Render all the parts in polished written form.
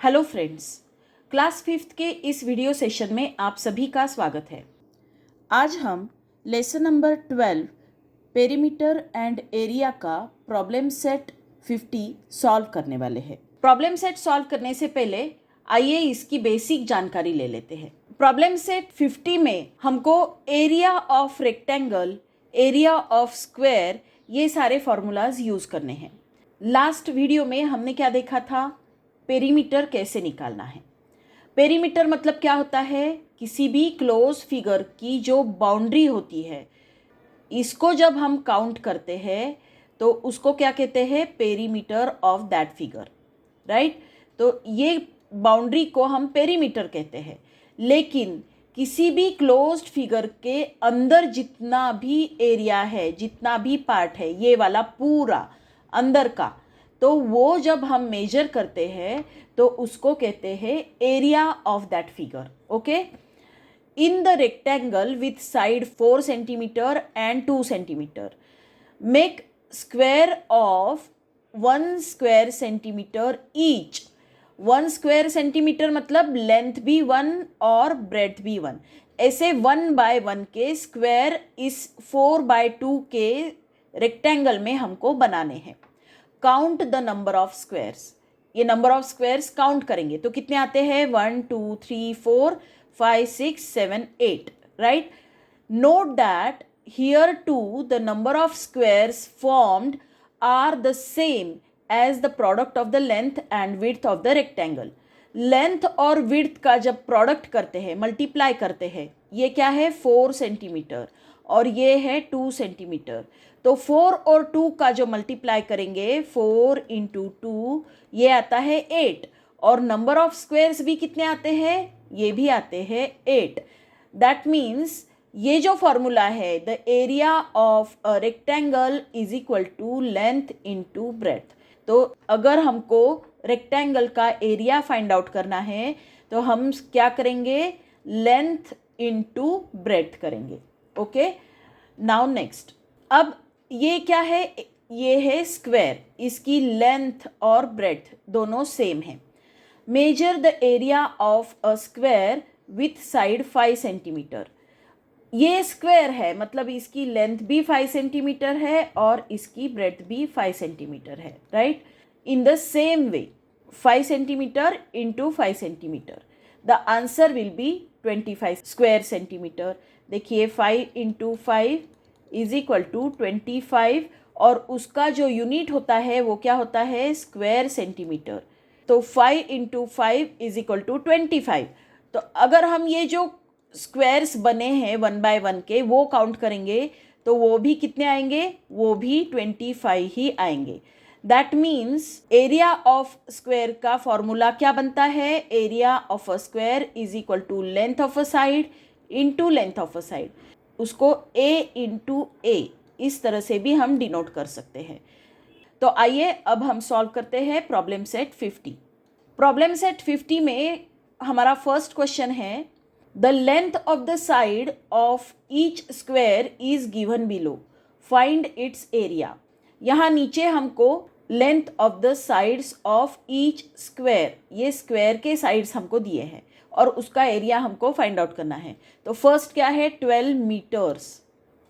Hello friends, class 5th के इस video session में आप सभी का स्वागत है। आज हम lesson number 12 perimeter and area का प्रॉब्लम सेट 50 सॉल्व करने वाले हैं। प्रॉब्लम सेट सॉल्व करने से पहले आइए इसकी बेसिक जानकारी ले लेते हैं। प्रॉब्लम सेट 50 में हमको area of rectangle, area of square, ये सारे फॉर्मूलाज यूज करने हैं। लास्ट वीडियो में हमने क्या देखा था? पेरीमीटर कैसे निकालना है। पेरीमीटर मतलब क्या होता है? किसी भी क्लोज फिगर की जो बाउंड्री होती है, इसको जब हम काउंट करते हैं तो उसको क्या कहते हैं? Perimeter of that figure, right? तो ये बाउंड्री को हम पेरीमीटर कहते हैं। लेकिन किसी भी क्लोज्ड फिगर के अंदर जितना भी एरिया है, जितना भी पार्ट है, ये वाला पूरा अंदर का, तो वो जब हम मेजर करते हैं तो उसको कहते हैं area of that figure. Okay, in the rectangle with side 4 centimetre and 2 centimetre make square of 1 square centimetre each. 1 square centimetre मतलब लेंथ भी 1 और ब्रेड्थ भी 1। ऐसे 1 बाय 1 के स्क्वायर इस 4 बाय 2 के रेक्टेंगल में हमको बनाने हैं। Count the number of squares. ये नंबर ऑफ स्क्वायर्स काउंट करेंगे तो कितने आते हैं? 1 2 3 4 5 6 7 8, right? Note that here to the number of squares formed are the same as the product of the length and width of the rectangle. Length और width का जब product करते हैं, मल्टीप्लाई करते हैं, ये क्या है? 4 सेंटीमीटर और ये है 2 सेंटीमीटर। तो 4 और 2 का जो मल्टीप्लाई करेंगे, 4 इंटू 2, ये आता है 8। और नंबर ऑफ स्क्वायर्स भी कितने आते हैं? ये भी आते हैं 8। दैट मीन्स ये जो फॉर्मूला है, the area of a rectangle is equal to length into breadth. तो अगर हमको रेक्टेंगल का एरिया फाइंड आउट करना है तो हम क्या करेंगे? लेंथ इंटू ब्रेड्थ करेंगे। Okay, now next. अब ये क्या है? ये है स्क्वायर। इसकी लेंथ और ब्रेड्थ दोनों सेम है। Measure the area of a square with side 5 centimetre. ये स्क्वायर है मतलब इसकी लेंथ भी 5 सेंटीमीटर है और इसकी ब्रेड्थ भी 5 सेंटीमीटर है, right? In the same way 5 centimetre into 5 centimetre, the answer will be 25 square centimetre. देखिए 5 इंटू 5 इज इक्वल टू 25 और उसका जो यूनिट होता है वो क्या होता है? Square centimetre. तो 5 इंटू 5 इज इक्वल टू 25। तो अगर हम ये जो स्क्वायर्स बने हैं 1 बाय 1 के, वो काउंट करेंगे तो वो भी कितने आएंगे? वो भी 25 ही आएंगे। That means area of square का फॉर्मूला क्या बनता है? Area of a square is equal to length of a side into length of a side. उसको a इंटू ए इस तरह से भी हम डिनोट कर सकते हैं। तो आइए अब हम सॉल्व करते हैं प्रॉब्लम सेट 50। प्रॉब्लम सेट 50 में हमारा फर्स्ट क्वेश्चन है, the length of the side of each square is given below, find its area. यहाँ नीचे हमको length of the sides of each square, ये स्क्वायर के साइड्स हमको दिए हैं और उसका एरिया हमको फाइंड आउट करना है। तो फर्स्ट क्या है? 12 मीटर्स।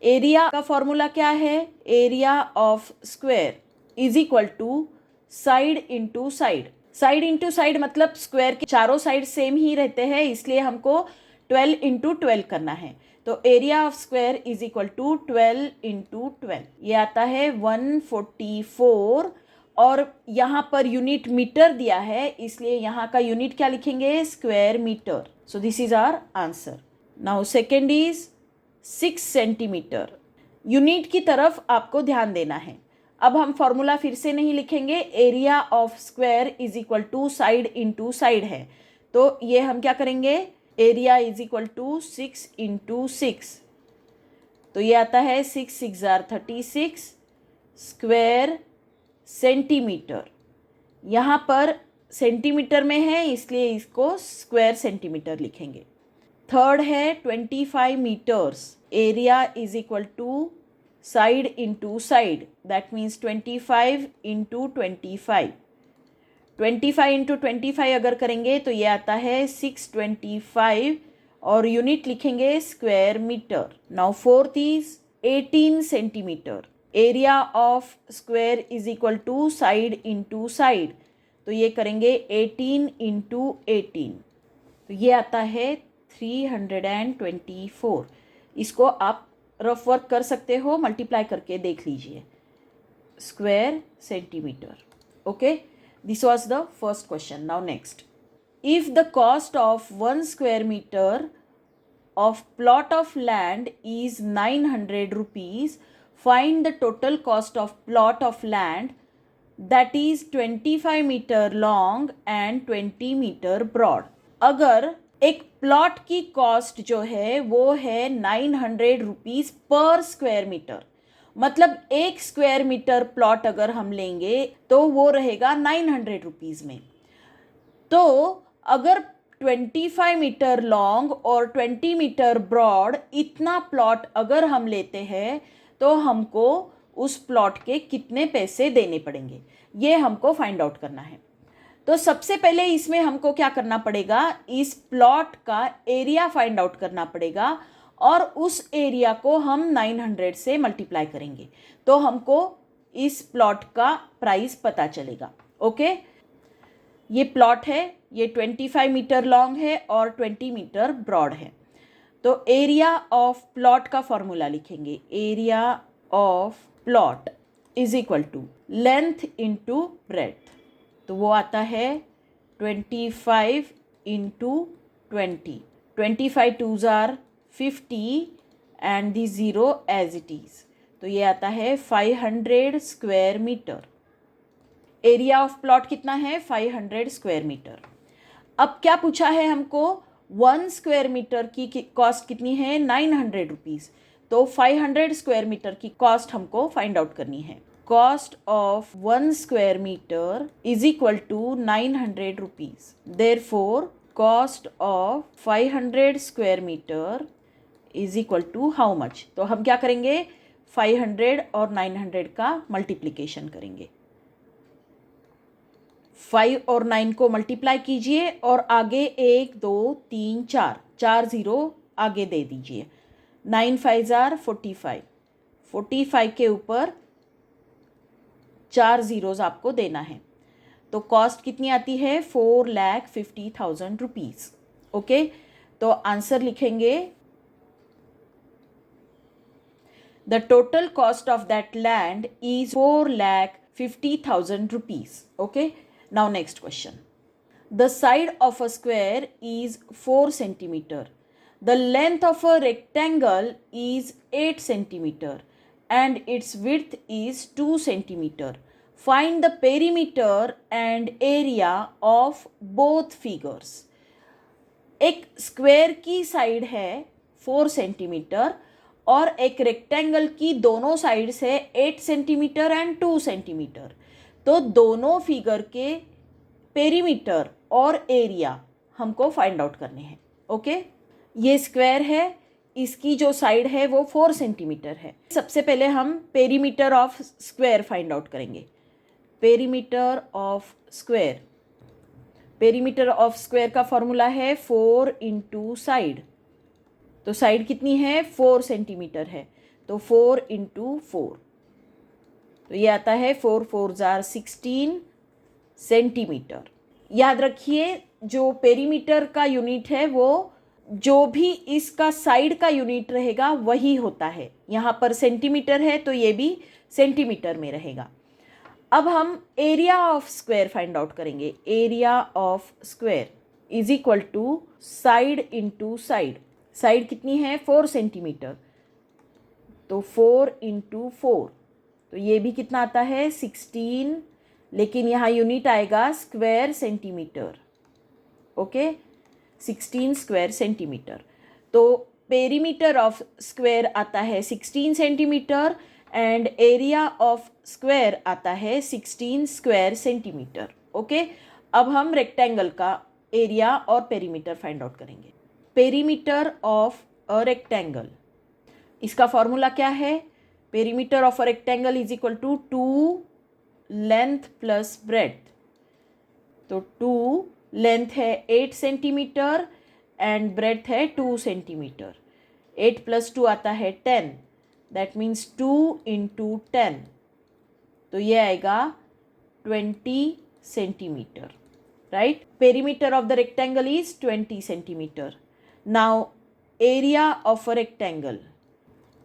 एरिया का फॉर्मूला क्या है? Area of square is equal to side into side. Side into side मतलब स्क्वायर के चारों साइड सेम ही रहते हैं, इसलिए हमको 12 इंटू 12 करना है। तो area of square is equal to 12 into 12, ये आता है 144। और यहाँ पर यूनिट मीटर दिया है, इसलिए यहाँ का यूनिट क्या लिखेंगे? Square metre. So this is our answer. Now second is 6 centimetre. Unit की तरफ आपको ध्यान देना है। अब हम फॉर्मूला फिर से नहीं लिखेंगे। Area of square is equal to side into side है, तो ये हम क्या करेंगे? Area is equal to 6 into 6, तो ये आता है 6 6 36 स्क्वायर सेंटीमीटर। यहाँ पर सेंटीमीटर में है इसलिए इसको स्क्वायर सेंटीमीटर लिखेंगे। थर्ड है 25 metres. Area is equal to side into side, that means 25 into 25। 25 into 25 अगर करेंगे तो ये आता है 625 और यूनिट लिखेंगे square metre. Now fourth is 18 centimetre. Area of square is equal to side into side. तो ये करेंगे 18 इंटू 18. तो ये आता है 324. इसको आप रफ वर्क कर सकते हो, मल्टीप्लाई करके देख लीजिए. Square centimetre. Okay, this was the first question. Now next. If the cost of 1 square meter of plot of land is 900 rupees, find the total cost of plot of land that is 25 meter long and 20 meter broad. अगर एक plot की cost जो है वो है 900 rupees पर square metre, मतलब 1 square metre plot अगर हम लेंगे तो वो रहेगा 900 रुपीज़ में. तो अगर 25 मीटर लॉन्ग और 20 मीटर ब्रॉड इतना प्लॉट अगर हम लेते हैं तो हमको उस प्लॉट के कितने पैसे देने पड़ेंगे, ये हमको फाइंड आउट करना है. तो सबसे पहले इसमें हमको क्या करना पड़ेगा, इस प्लॉट का एरिया फाइंड आउट करना पड़ेगा और उस एरिया को हम 900 से मल्टीप्लाई करेंगे तो हमको इस प्लॉट का प्राइस पता चलेगा. ओके, ये प्लॉट है, ये 25 मीटर लॉन्ग है और 20 मीटर ब्रॉड है. तो एरिया ऑफ प्लॉट का फॉर्मूला लिखेंगे. Area of plot is equal to length into breadth. तो वो आता है 25 into 20. 25 2s are 50 and the zero as it is. तो ये आता है 500 square metre. Area of plot कितना है, 500 स्क्वायर मीटर. अब क्या पूछा है हमको, 1 स्क्वायर मीटर की कॉस्ट कितनी है, 900 रुपीज़. तो 500 स्क्वायर मीटर की कॉस्ट हमको फाइंड आउट करनी है. Cost of 1 square meter is equal to 900 rupees. Therefore, cost of 500 square meter is equal to how much? तो हम क्या करेंगे, 500 और 900 का मल्टीप्लिकेशन करेंगे. 5 और 9 को मल्टीप्लाई कीजिए और आगे 1 2 3 4 0 आगे दे दीजिए. 9 5s are 45. 45 के ऊपर 4 zeros आपको देना है. तो कॉस्ट कितनी आती है, 4,50,000 रुपीज़. ओके, तो आंसर लिखेंगे the total cost of that land is 4,50,000 rupees. Okay, now next question. The side of a square is 4 centimetre. The length of a rectangle is 8 centimetre and its width is 2 centimeter. Find the perimeter and area of both figures. एक square की side है 4 centimetre और एक rectangle की दोनों sides है 8 centimetre and 2 centimetre. तो दोनों फिगर के पेरीमीटर और एरिया हमको फाइंड आउट करने हैं. ओके, ये स्क्वायर है, इसकी जो साइड है वो 4 सेंटीमीटर है. सबसे पहले हम perimeter of square find out करेंगे. Perimeter of square, perimeter of square का फॉर्मूला है 4 इंटू साइड. तो साइड कितनी है, 4 सेंटीमीटर है, तो 4 इंटू 4. तो ये आता है 4 4s are 16 सेंटीमीटर. याद रखिए जो पेरीमीटर का यूनिट है वो जो भी इसका साइड का यूनिट रहेगा वही होता है. यहाँ पर सेंटीमीटर है तो ये भी सेंटीमीटर में रहेगा. अब हम area of square find out करेंगे. Area of square is equal to side into side. Side कितनी है, 4 सेंटीमीटर, तो 4 इंटू 4. तो ये भी कितना आता है, 16, लेकिन यहाँ यूनिट आएगा square centimetre. Okay, 16 square centimetre. तो पेरीमीटर ऑफ स्क्वायर आता है 16 centimetre and area of square आता है 16 स्क्वायर सेंटीमीटर. ओके, अब हम रेक्टेंगल का एरिया और पेरीमीटर फाइंड आउट करेंगे. पेरीमीटर ऑफ अ रेक्टेंगल, इसका फॉर्मूला क्या है, perimeter of a rectangle is equal to 2 length plus breadth. तो 2 लेंथ है 8 सेंटीमीटर एंड ब्रेड्थ है 2 सेंटीमीटर. 8 + 2 आता है 10. That means 2 × 10. तो ये आएगा 20 centimetre. Right. Perimeter of the rectangle is 20 centimetre. Now area of a rectangle.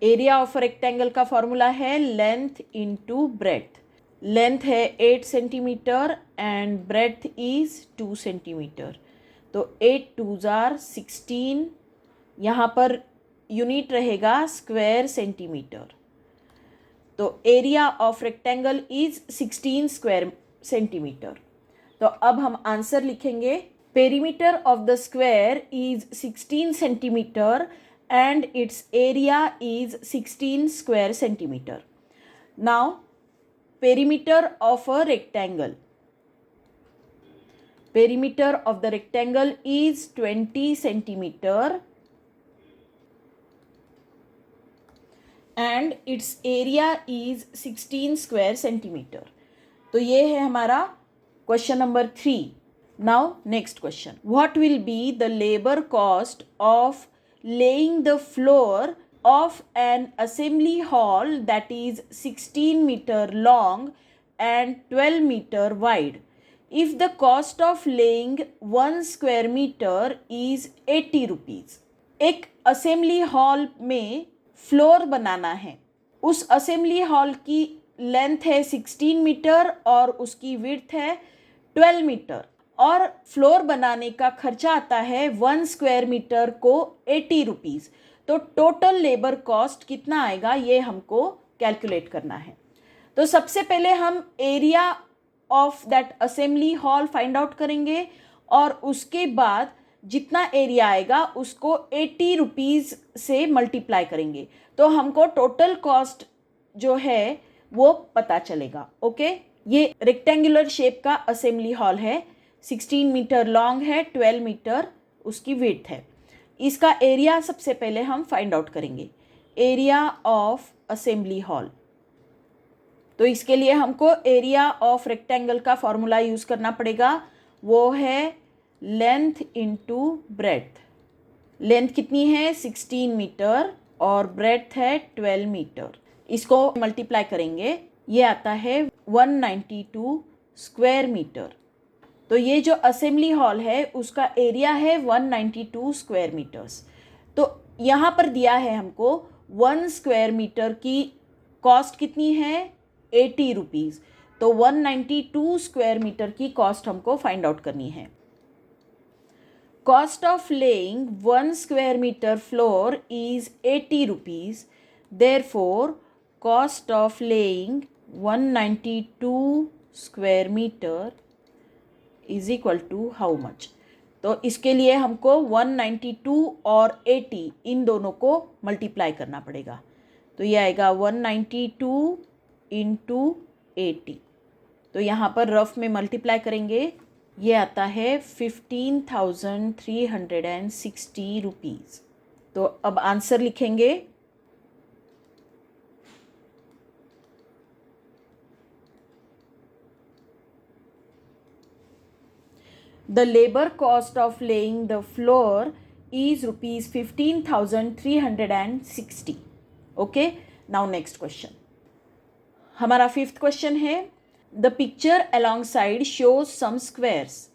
Area of a rectangle का formula है लेंथ इंटू ब्रेड्थ. लेंथ है 8 centimetre and breadth is 2 centimetre. तो 8 2s are 16. यहाँ per unit रहेगा square centimetre. तो area of rectangle is 16 square centimetre. तो अब हम आंसर लिखेंगे. Perimeter of the square is 16 centimetre and its area is 16 square centimeter. Now, perimeter of a rectangle. Perimeter of the rectangle is 20 centimeter and its area is 16 square centimeter. तो ये है हमारा question number 3. Now, next question. What will be the labor cost of laying the floor of an assembly hall that is 16 meter long and 12 meter wide if the cost of laying 1 square meter is 80 rupees. एक assembly hall में floor बनाना है. उस assembly hall की length है 16 metre और उसकी width है 12 metre और फ्लोर बनाने का खर्चा आता है 1 स्क्वायर मीटर को 80 रुपीज़. तो टोटल लेबर कॉस्ट कितना आएगा ये हमको कैलकुलेट करना है. तो सबसे पहले हम area of that assembly hall find out करेंगे और उसके बाद जितना एरिया आएगा उसको 80 रुपीज़ से मल्टीप्लाई करेंगे. तो हमको टोटल कॉस्ट जो है वो पता चलेगा. ओके. ये रेक्टेंगुलर शेप का असेंबली हॉल है. 16 मीटर लॉन्ग है, 12 मीटर उसकी विड्थ है. इसका एरिया सबसे पहले हम फाइंड आउट करेंगे. Area of assembly hall. तो इसके लिए हमको एरिया ऑफ रेक्टेंगल का फॉर्मूला यूज़ करना पड़ेगा. वो है लेंथ इंटू ब्रेड्थ. लेंथ कितनी है 16 मीटर और ब्रेड्थ है 12 मीटर. इसको मल्टीप्लाई करेंगे. ये आता है 192 स्क्वायर मीटर. तो ये जो असेंबली हॉल है उसका एरिया है 192 स्क्वायर मीटर्स. तो यहाँ पर दिया है हमको 1 स्क्वायर मीटर की कॉस्ट कितनी है 80 रुपीज़. तो 192 स्क्वायर मीटर की कॉस्ट हमको फाइंड आउट करनी है. Cost of laying 1 square metre floor is 80 rupees. Therefore cost of laying 192 square metre is equal to how much. तो इसके लिए हमको 192 और 80 इन दोनों को मल्टीप्लाई करना पड़ेगा. तो ये आएगा 192 इंटू 80. तो यहाँ पर रफ में मल्टीप्लाई करेंगे. ये आता है 15,360 रुपीज़. तो अब आंसर लिखेंगे. The labor cost of laying the floor is rupees 15,360. Okay. Now next question. हमारा 5th question है. The picture alongside shows some squares.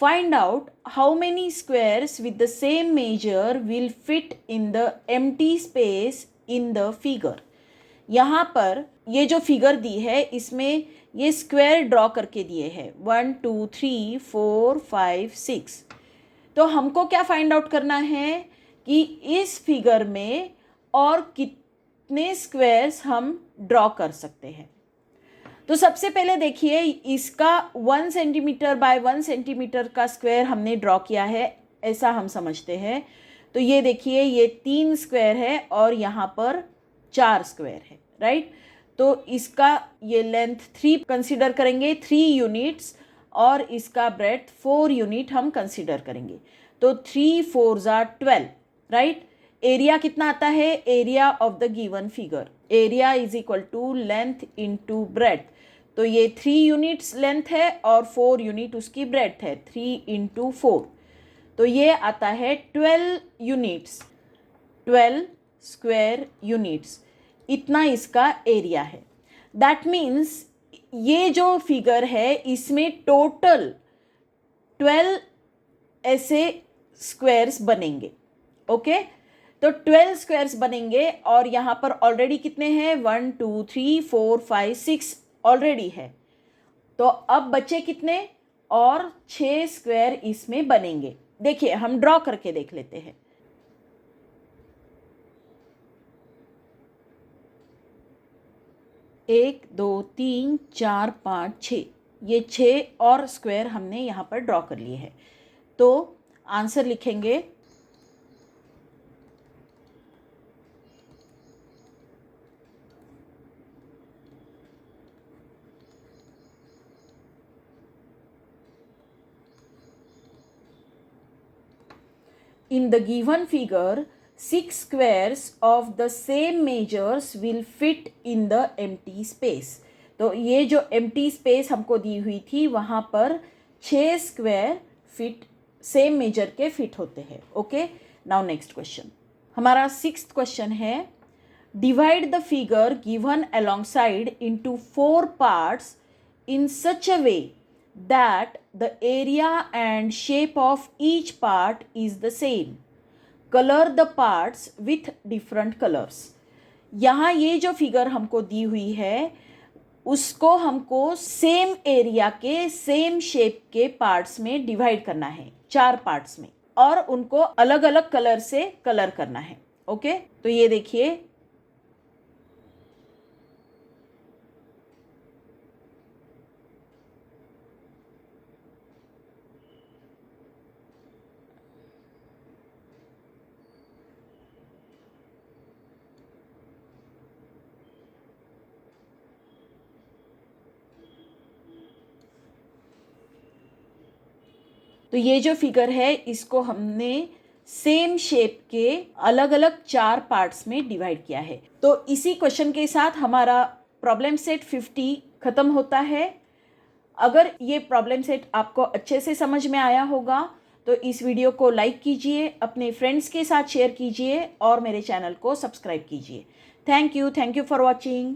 Find out how many squares with the same measure will fit in the empty space in the figure. यहाँ पर ये जो figure दी है इसमें ये square draw करके दिए हैं 1 2 3 4 5 6. तो हमको क्या फाइंड आउट करना है कि इस फिगर में और कितने स्क्वायर्स हम ड्रॉ कर सकते हैं. तो सबसे पहले देखिए इसका 1 सेंटीमीटर बाय 1 सेंटीमीटर का स्क्वायर हमने ड्रॉ किया है ऐसा हम समझते हैं. तो ये देखिए ये 3 स्क्वायर है और यहाँ पर 4 स्क्वायर है. राइट. तो इसका ये लेंथ 3 कंसीडर करेंगे 3 यूनिट्स और इसका ब्रेड्थ 4 यूनिट हम कंसीडर करेंगे. तो 3 4s are 12. राइट. एरिया कितना आता है area of the given figure. Area is equal to length into breadth. तो तो ये 3 यूनिट्स लेंथ है और 4 यूनिट उसकी ब्रेड्थ है, 3 × 4, तो ये आता है 12 यूनिट्स, 12 स्क्वायर यूनिट्स, इतना इसका एरिया है। दैट मीन्स ये जो फिगर है इसमें टोटल 12 ऐसे स्क्वायर्स बनेंगे। ओके, तो 12 स्क्वायर्स बनेंगे और यहाँ पर ऑलरेडी कितने हैं, 1 2 3 4 5 6 ऑलरेडी है। तो अब बचे कितने, और 6 स्क्वायर इसमें बनेंगे। देखिए हम ड्रॉ करके देख लेते हैं। एक, दो, तीन, 4, 5, 6, ये 6 और स्क्वायर हमने यहाँ पर ड्रॉ कर लिए हैं। तो आंसर लिखेंगे in the given figure 6 squares of the same measures will fit in the empty space। तो ये जो empty space हमको दी हुई थी वहाँ पर 6 स्क्वायर फिट सेम मेजर के फिट होते हैं। ओके, नाउ नेक्स्ट क्वेश्चन, हमारा 6th क्वेश्चन है, divide the figure given alongside into 4 parts in such a way that the area and shape of each part is the same. Color the parts with different colors। यहाँ ये जो figure हमको दी हुई है उसको हमको same area के same shape के पार्ट्स में डिवाइड करना है, 4 पार्ट्स में, और उनको अलग अलग कलर से कलर करना है। ओके, तो ये देखिए तो ये जो फिगर है इसको हमने सेम शेप के अलग अलग 4 पार्ट्स में डिवाइड किया है। तो इसी क्वेश्चन के साथ हमारा प्रॉब्लम सेट 50 खत्म होता है। अगर ये प्रॉब्लम सेट आपको अच्छे से समझ में आया होगा तो इस वीडियो को लाइक कीजिए, अपने फ्रेंड्स के साथ शेयर कीजिए और मेरे चैनल को सब्सक्राइब कीजिए। Thank you for watching.